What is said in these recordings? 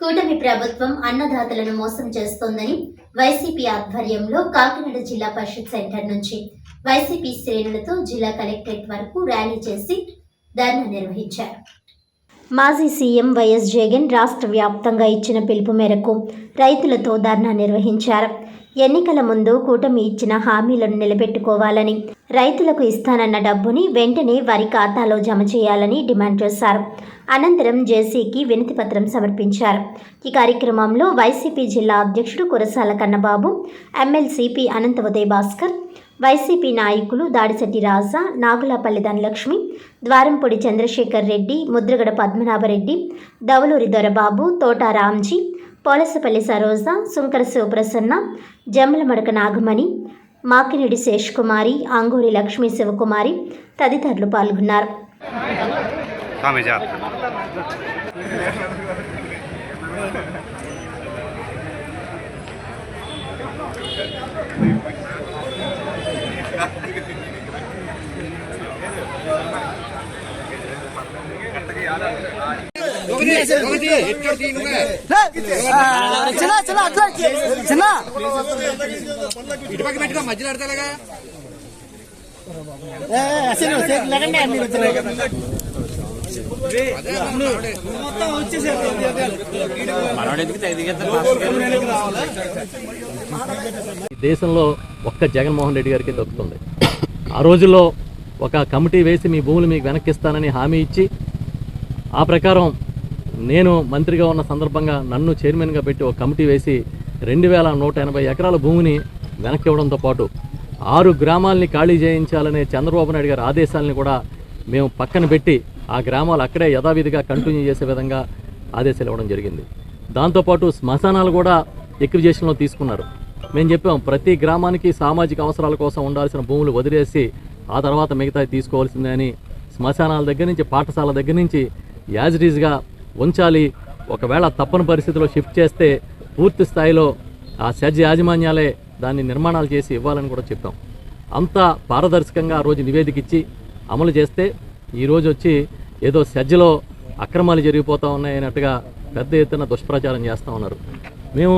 కూటమి ప్రభుత్వం అన్నదాతలను మోసం చేస్తోందని వైసీపీ ఆధ్వర్యంలో కాకినాడ జిల్లా పరిషత్ సెంటర్ నుంచి వైసీపీ శ్రేణులతో జిల్లా కలెక్టరేట్ వరకు ర్యాలీ చేసి ధర్నా నిర్వహించారు. మాజీ సీఎం వైఎస్ జగన్ రాష్ట్ర వ్యాప్తంగా ఇచ్చిన పిలుపు మేరకు రైతులతో ధర్నా నిర్వహించారు. ఎన్నికల ముందు కూటమి ఇచ్చిన హామీలను నిలబెట్టుకోవాలని, రైతులకు ఇస్తానన్న డబ్బుని వెంటనే వారి ఖాతాలో జమ చేయాలని డిమాండ్ చేశారు. అనంతరం జేసీకి వినతిపత్రం సమర్పించారు. ఈ కార్యక్రమంలో వైసీపీ జిల్లా అధ్యక్షుడు కురసాల కన్నబాబు, ఎమ్మెల్సీ పి అనంత ఉదయ్ భాస్కర్, వైసీపీ నాయకులు దాడిశెట్టి రాజా, నాగులపల్లి ధనలక్ష్మి, ద్వారంపొడి చంద్రశేఖర్ రెడ్డి, ముద్రగడ పద్మనాభరెడ్డి, దవలూరి దొరబాబు, తోట రామ్జీ, పోలసపల్లి సరోజ, సుంకర శివప్రసన్న, జమ్మలమడక నాగమణి, మాకినేడి శేషకుమారి, అంగూరి లక్ష్మీ శివకుమారి తదితరులు పాల్గొన్నారు. దేశంలో ఒక్క జగన్మోహన్ రెడ్డి గారికి దొరుకుతుంది. ఆ రోజుల్లో ఒక కమిటీ వేసి మీ భూములు మీకు వెనక్కిస్తానని హామీ ఇచ్చి, ఆ ప్రకారం నేను మంత్రిగా ఉన్న సందర్భంగా నన్ను చైర్మన్గా పెట్టి ఒక కమిటీ వేసి 2180 ఎకరాల భూమిని వెనక్కి ఇవ్వడంతో పాటు 6 గ్రామాలని ఖాళీ చేయించాలనే చంద్రబాబు నాయుడు గారి ఆదేశాలని కూడా మేము పక్కన పెట్టి ఆ గ్రామాలు అక్కడే యథావిధిగా కంటిన్యూ చేసే విధంగా ఆదేశాలు ఇవ్వడం జరిగింది. దాంతోపాటు శ్మశానాలు కూడా ఎక్విజేషన్లో తీసుకున్నారు. మేము చెప్పాం, ప్రతి గ్రామానికి సామాజిక అవసరాల కోసం ఉండాల్సిన భూములు వదిలేసి ఆ తర్వాత మిగతా తీసుకోవాల్సిందే అని శ్మశానాల దగ్గర నుంచి, పాఠశాల దగ్గర నుంచి యాజ్ ఇట్ ఈజ్గా ఉంచాలి. ఒకవేళ తప్పని పరిస్థితిలో షిఫ్ట్ చేస్తే పూర్తి స్థాయిలో ఆ సెజ్ యాజమాన్యాలే దాన్ని నిర్మాణాలు చేసి ఇవ్వాలని కూడా చెప్పాం. అంతా పారదర్శకంగా ఆ రోజు నివేదిక ఇచ్చి అమలు చేస్తే ఈరోజు వచ్చి ఏదో సెజ్లో అక్రమాలు జరిగిపోతూ ఉన్నాయన్నట్టుగా పెద్ద ఎత్తున దుష్ప్రచారం చేస్తూ ఉన్నారు. మేము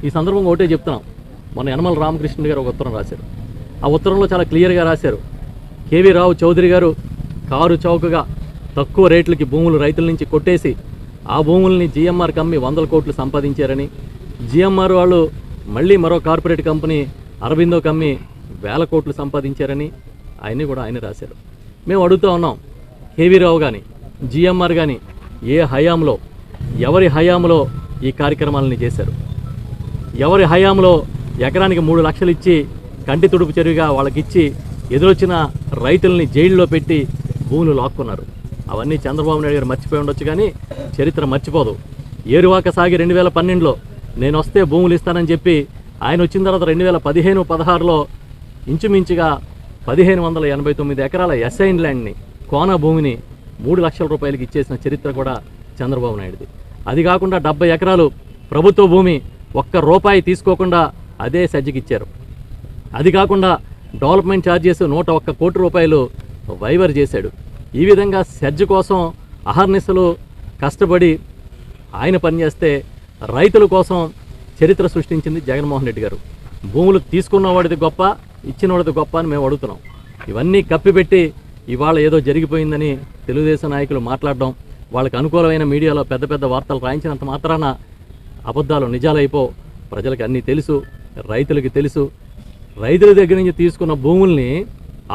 ఈ సందర్భంగా ఒకటే చెప్తున్నాం. మొన్న యనమల రామకృష్ణుడు గారు ఒక ఉత్తరం రాశారు. ఆ ఉత్తరంలో చాలా క్లియర్గా రాశారు. కేవీ రావు చౌదరి గారు కారు చౌకగా తక్కువ రేట్లకి భూములు రైతుల నుంచి కొట్టేసి ఆ భూముల్ని జిఎంఆర్ కమ్మి 100 కోట్లు సంపాదించారని, జిఎంఆర్ వాళ్ళు మళ్ళీ మరో కార్పొరేట్ కంపెనీ అరబిందో కమ్మి 1000 కోట్లు సంపాదించారని ఆయన్ని కూడా ఆయన రాశారు. మేము అడుగుతూ ఉన్నాం, కేవీ రావు కానీ జిఎంఆర్ కానీ ఏ హయాంలో, ఎవరి హయాంలో ఈ కార్యక్రమాలని చేశారు? ఎవరి హయాంలో ఎకరానికి 3 లక్షలు ఇచ్చి కంటి తుడుపు చెరువుగా వాళ్ళకిచ్చి ఎదురొచ్చిన రైతుల్ని జైల్లో పెట్టి భూములు లాక్కున్నారు? అవన్నీ చంద్రబాబు నాయుడు గారు మర్చిపోయి ఉండొచ్చు, కానీ చరిత్ర మర్చిపోదు. ఏరువాక సాగి 2012లో నేను వస్తే భూములు ఇస్తానని చెప్పి ఆయన వచ్చిన తర్వాత 2015-16లో ఇంచుమించుగా 1589 ఎకరాల ఎస్ఐన్ ల్యాండ్ని, కోనా భూమిని 3 లక్షల రూపాయలకి ఇచ్చేసిన చరిత్ర కూడా చంద్రబాబు నాయుడుది. అది కాకుండా 70 ఎకరాలు ప్రభుత్వ భూమి ₹1 తీసుకోకుండా అదే సెజ్కి ఇచ్చారు. అది కాకుండా డెవలప్మెంట్ ఛార్జెస్ 101 కోట్ల రూపాయలు వైవర్ చేశాడు. ఈ విధంగా సెజ్ కోసం అహర్నిశలు కష్టపడి ఆయన పనిచేస్తే రైతుల కోసం చరిత్ర సృష్టించింది జగన్మోహన్ రెడ్డి గారు. భూములు తీసుకున్నవాడిది గొప్ప, ఇచ్చినవాడిది గొప్ప అని మేము అడుగుతున్నాం. ఇవన్నీ కప్పిపెట్టి ఇవాళ ఏదో జరిగిపోయిందని తెలుగుదేశం నాయకులు మాట్లాడడం, వాళ్ళకి అనుకూలమైన మీడియాలో పెద్ద పెద్ద వార్తలు రాయించినంత మాత్రాన అబద్ధాలు నిజాలైపో. ప్రజలకు అన్నీ తెలుసు, రైతులకి తెలుసు. రైతుల దగ్గర నుంచి తీసుకున్న భూముల్ని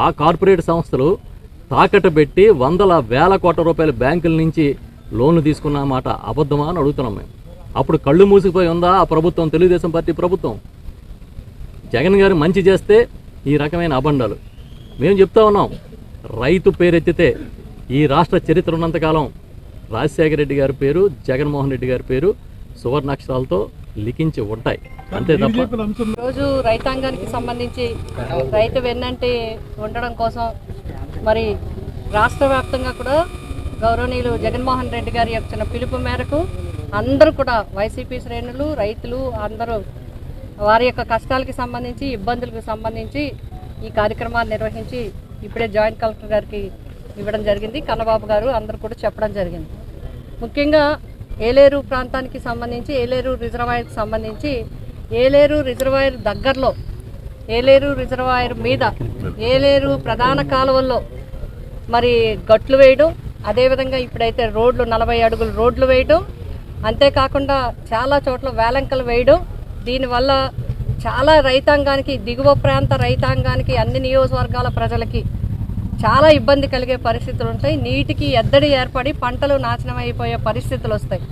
ఆ కార్పొరేట్ సంస్థలు తాకట్టు పెట్టి 100,000 కోట్ల రూపాయల బ్యాంకుల నుంచి లోన్లు తీసుకున్న మాట అబద్ధమా అని అడుగుతున్నాం మేము. అప్పుడు కళ్ళు మూసిపోయి ఉందా ఆ ప్రభుత్వం, తెలుగుదేశం పార్టీ ప్రభుత్వం? జగన్ గారు మంచి చేస్తే ఈ రకమైన అబండాలు. మేము చెప్తా ఉన్నాం, రైతు పేరెత్తితే ఈ రాష్ట్ర చరిత్ర ఉన్నంతకాలం రాజశేఖర రెడ్డి గారి పేరు, జగన్మోహన్ రెడ్డి గారి పేరు సువర్ణాక్షరాలతో లిఖించి ఉంటాయి, అంతే తప్ప. రోజు రైతాంగానికి సంబంధించి రైతు వెన్నంటి ఉండడం కోసం మరి రాష్ట్ర వ్యాప్తంగా కూడా గౌరవనీయులు జగన్మోహన్ రెడ్డి గారి యొక్క పిలుపు మేరకు అందరూ కూడా వైసీపీ శ్రేణులు, రైతులు అందరూ వారి యొక్క కష్టాలకి సంబంధించి, ఇబ్బందులకు సంబంధించి ఈ కార్యక్రమాన్ని నిర్వహించి ఇప్పుడే జాయింట్ కలెక్టర్ గారికి ఇవ్వడం జరిగింది. కన్నబాబు గారు అందరూ కూడా చెప్పడం జరిగింది. ముఖ్యంగా ఏలేరు ప్రాంతానికి సంబంధించి ఏలేరు రిజర్వాయర్కి సంబంధించి ఏలేరు రిజర్వాయర్ దగ్గరలో ఏలేరు రిజర్వాయర్ మీద ఏలేరు ప్రధాన కాలువల్లో మరి గట్లు వేయడం, అదేవిధంగా ఇప్పుడైతే రోడ్లు 40 అడుగుల రోడ్లు వేయడం, అంతేకాకుండా చాలా చోట్ల వేలంకలు వేయడం. దీనివల్ల చాలా రైతాంగానికి, దిగువ ప్రాంత రైతాంగానికి, అన్ని నియోజకవర్గాల ప్రజలకి చాలా ఇబ్బంది కలిగే పరిస్థితులు ఉంటాయి. నీటికి ఎద్దడి ఏర్పడి పంటలు నాశనం అయిపోయే పరిస్థితులు వస్తాయి.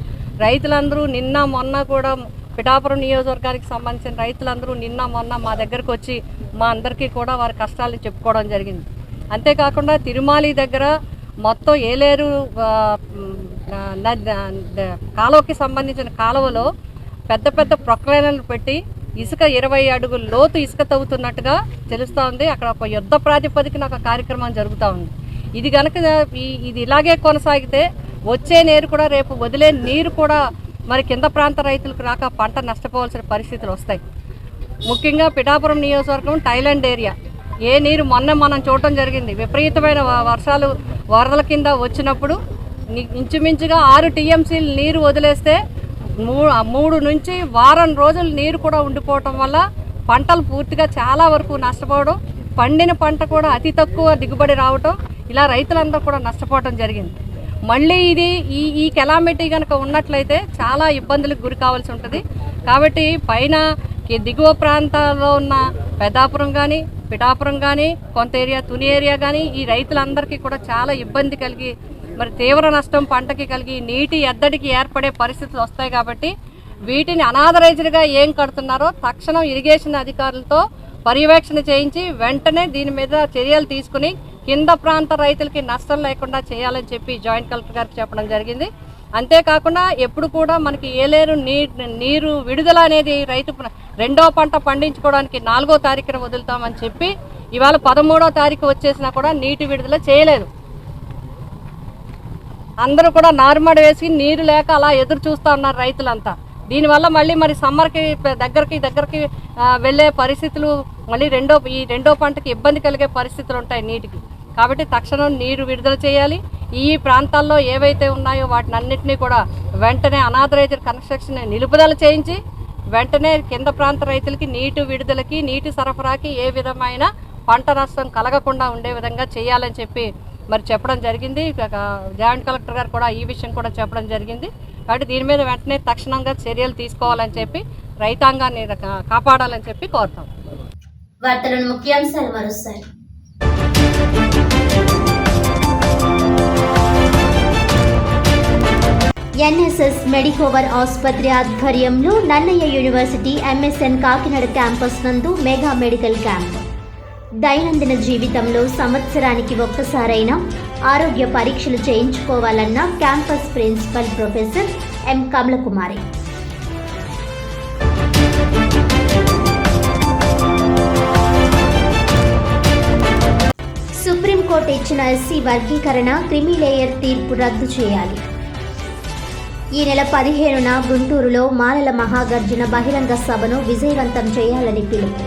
రైతులందరూ నిన్న మొన్న కూడా పిఠాపురం నియోజకవర్గానికి సంబంధించిన రైతులందరూ నిన్న మొన్న మా దగ్గరకు వచ్చి మా అందరికీ కూడా వారి కష్టాలను చెప్పుకోవడం జరిగింది. అంతేకాకుండా తిరుమాలి దగ్గర మొత్తం ఏలేరు కాలువకి సంబంధించిన కాలువలో పెద్ద పెద్ద ప్రొక్లైనర్లు పెట్టి ఇసుక 20 అడుగుల లోతు ఇసుక తవ్వుతున్నట్టుగా తెలుస్తూ ఉంది. అక్కడ ఒక యుద్ధ ప్రాతిపదికన ఒక కార్యక్రమం జరుగుతూ ఉంది. ఇది కనుక ఇది ఇలాగే కొనసాగితే వచ్చే నీరు కూడా, రేపు వదిలే నీరు కూడా మరి కింద ప్రాంత రైతులకు రాక పంట నష్టపోవాల్సిన పరిస్థితులు వస్తాయి. ముఖ్యంగా పిఠాపురం నియోజకవర్గం టైలాండ్ ఏరియా. ఏ నీరు మనం చూడటం జరిగింది. విపరీతమైన వర్షాలు వరదల కింద వచ్చినప్పుడు ఇంచుమించుగా 6 TMCల నీరు వదిలేస్తే 3 నుంచి వారం రోజులు నీరు కూడా ఉండిపోవటం వల్ల పంటలు పూర్తిగా చాలా వరకు నష్టపోవడం, పండిన పంట కూడా అతి తక్కువ దిగుబడి రావటం, ఇలా రైతులందరూ కూడా నష్టపోవటం జరిగింది. మళ్ళీ ఇది ఈ కెలామిటీ కనుక ఉన్నట్లయితే చాలా ఇబ్బందులకు గురి కావాల్సి ఉంటుంది. కాబట్టి పైన దిగువ ప్రాంతాల్లో ఉన్న పెద్దాపురం కానీ, పిఠాపురం కానీ, కొంత ఏరియా తుని ఏరియా కానీ ఈ రైతులందరికీ కూడా చాలా ఇబ్బంది కలిగి, మరి తీవ్ర నష్టం పంటకి కలిగి, నీటి ఎద్దడికి ఏర్పడే పరిస్థితులు వస్తాయి. కాబట్టి వీటిని అనాథరైజ్డ్గా ఏం కడుతున్నారో తక్షణం ఇరిగేషన్ అధికారులతో పర్యవేక్షణ చేయించి వెంటనే దీని మీద చర్యలు తీసుకుని కింద ప్రాంత రైతులకి నష్టం లేకుండా చేయాలని చెప్పి జాయింట్ కలెక్టర్ గారికి చెప్పడం జరిగింది. అంతేకాకుండా ఎప్పుడు కూడా మనకి ఏలేరు నీరు విడుదల అనేది రైతు 2వ పంట పండించుకోవడానికి 4వ తారీఖున వదులుతామని చెప్పి ఇవాళ 13వ తారీఖు వచ్చేసినా కూడా నీటి విడుదల చేయలేదు. అందరూ కూడా నారుమడి వేసి నీరు లేక అలా ఎదురు చూస్తూ ఉన్నారు రైతులంతా. దీనివల్ల మళ్ళీ మరి సమ్మర్కి దగ్గరికి వెళ్ళే పరిస్థితులు, మళ్ళీ ఈ రెండో పంటకి ఇబ్బంది కలిగే పరిస్థితులు ఉంటాయి నీటికి. కాబట్టి తక్షణం నీరు విడుదల చేయాలి. ఈ ప్రాంతాల్లో ఏవైతే ఉన్నాయో వాటిని అన్నింటినీ కూడా వెంటనే అనాథరైజ్డ్ కన్స్ట్రక్షన్ నిలుపుదల చేయించి వెంటనే కింద ప్రాంత రైతులకి నీటి విడుదలకి, నీటి సరఫరాకి ఏ విధమైన పంట నష్టం కలగకుండా ఉండే విధంగా చేయాలని చెప్పి మరి చెప్పడం జరిగింది. జాయింట్ కలెక్టర్ గారు కూడా ఈ విషయం కూడా చెప్పడం జరిగింది. కాబట్టి దీని మీద వెంటనే తక్షణంగా చర్యలు తీసుకోవాలని చెప్పి రైతాంగాన్ని కాపాడాలని చెప్పి కోరుతాం. వార్తలను ముఖ్యాంశాలు మరోసారి. ఎన్ఎస్ఎస్ మెడికోవర్ ఆసుపత్రి ఆధ్వర్యంలో Nannaya university MSN Kakinada campus నందు మెగా మెడికల్ క్యాంప్. దైనందిన జీవితంలో సంవత్సరానికి ఒక్కసారైనా ఆరోగ్య పరీక్షలు చేయించుకోవాలన్న campus principal professor M. Kamalakumari. Supreme court ఇచ్చిన SC వర్గీకరణ క్రిమిలేయర్ తీర్పు రద్దు చేయాలి. ఈ నెల 15న గుంటూరులో మాలల మహాగర్జన బహిరంగ సభను విజయవంతం చేయాలని పిలుపు.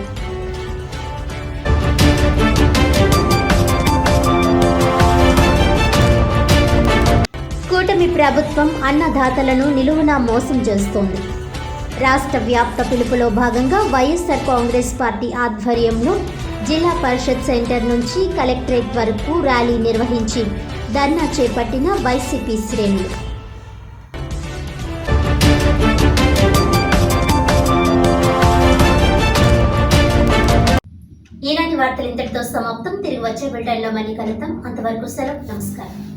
కూటమి ప్రభుత్వం అన్నదాతలను నిలువునా మోసం చేస్తోంది. రాష్ట్ర వ్యాప్త పిలుపులో భాగంగా వైఎస్ఆర్ కాంగ్రెస్ పార్టీ ఆధ్వర్యంలో జిల్లా పరిషత్ సెంటర్ నుంచి కలెక్టరేట్ వరకు ర్యాలీ నిర్వహించి ధర్నా చేపట్టిన వైసీపీ శ్రేణులు. ఈనాటి వార్తలు ఇంతటితో సమాప్తం. తిరిగి వచ్చే బులెటిన్లో మళ్ళీ కలుద్దాం. అంతవరకు సెలవు. నమస్కారం.